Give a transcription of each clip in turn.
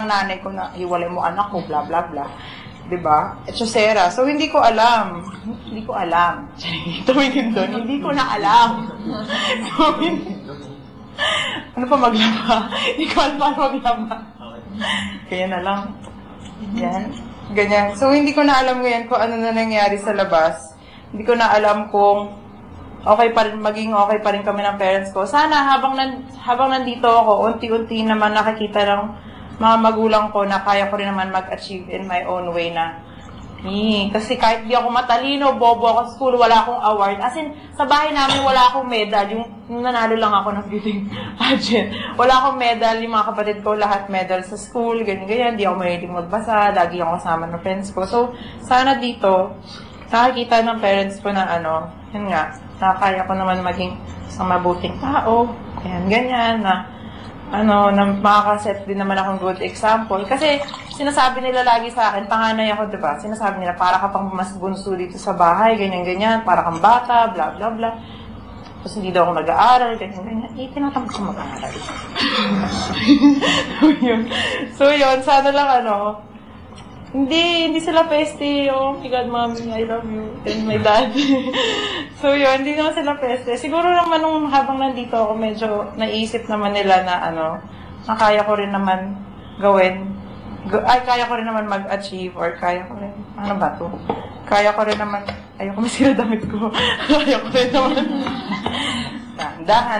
nanay ko na hiwalay mo anak ko, bla bla bla. Diba? Echosera. So, hindi ko alam. Hindi ko alam. Tumingin doon. Hindi ko na alam. Ano pa maglaba? Hindi ko alam paano maglaba. Kaya na lang. Yan. Ganyan. So, hindi ko na alam ngayon kung ano na nangyari sa labas. Hindi ko na alam kung okay pa rin, maging okay pa rin kami ng parents ko. Sana habang nandito ako, unti-unti naman nakikita ng mga magulang ko na kaya ko rin naman mag-achieve in my own way na kasi kahit di ako matalino, bobo ako sa school, wala akong award. As in, sa bahay namin wala akong medal. Yung nanalo lang ako ng beauty pageant. Wala akong medal. Yung mga kapatid ko, lahat medal sa school, ganyan-ganyan. Di ako mahilig magbasa. Lagi ako kasama ng friends ko. So, sana dito, nakakita ng parents ko na yun nga, nakakaya ko naman maging isang mabuting tao. Ganyan, na makakaset din naman akong good example. Kasi, sinasabi nila lagi sa akin, panganay ako, diba? Sinasabi nila, para ka pang mas bunso dito sa bahay, ganyan-ganyan, para kang bata, bla bla bla. Tapos hindi daw ako nag-aaral, ganyan-ganyan. Tinatamad ko mag-aaral. So, yun, sana lang hindi sila peste. Oh my God, mommy, I love you. And my dad. So, yun, hindi naman sila peste. Siguro naman nung habang nandito ako, medyo naisip naman nila na na kaya ko rin naman gawin. Kaya ko rin naman mag-achieve or kaya ko rin, Kaya ko rin naman, ayoko masira damit ko. Kaya ko rin naman,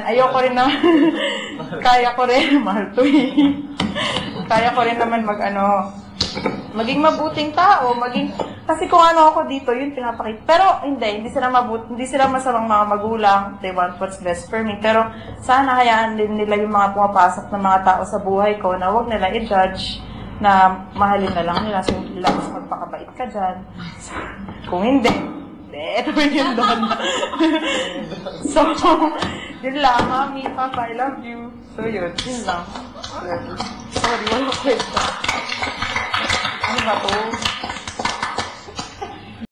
ayoko rin naman, kaya ko rin, mahal to Kaya ko rin naman maging mabuting tao, kasi kung ako dito, yun pinapakita. Pero hindi sila masamang mga magulang, they want what's best for me. Pero sana hayaan din nila yung mga pumapasok na mga tao sa buhay ko na wag nila i-judge, na mahalin na lang nila. So, labas magpakabait ka dyan. So, kung hindi, ito yun doon. So, yun lang, Mami, Papa, I love you. So, yun lang. Sorry, wala kwenta. Ano ba to?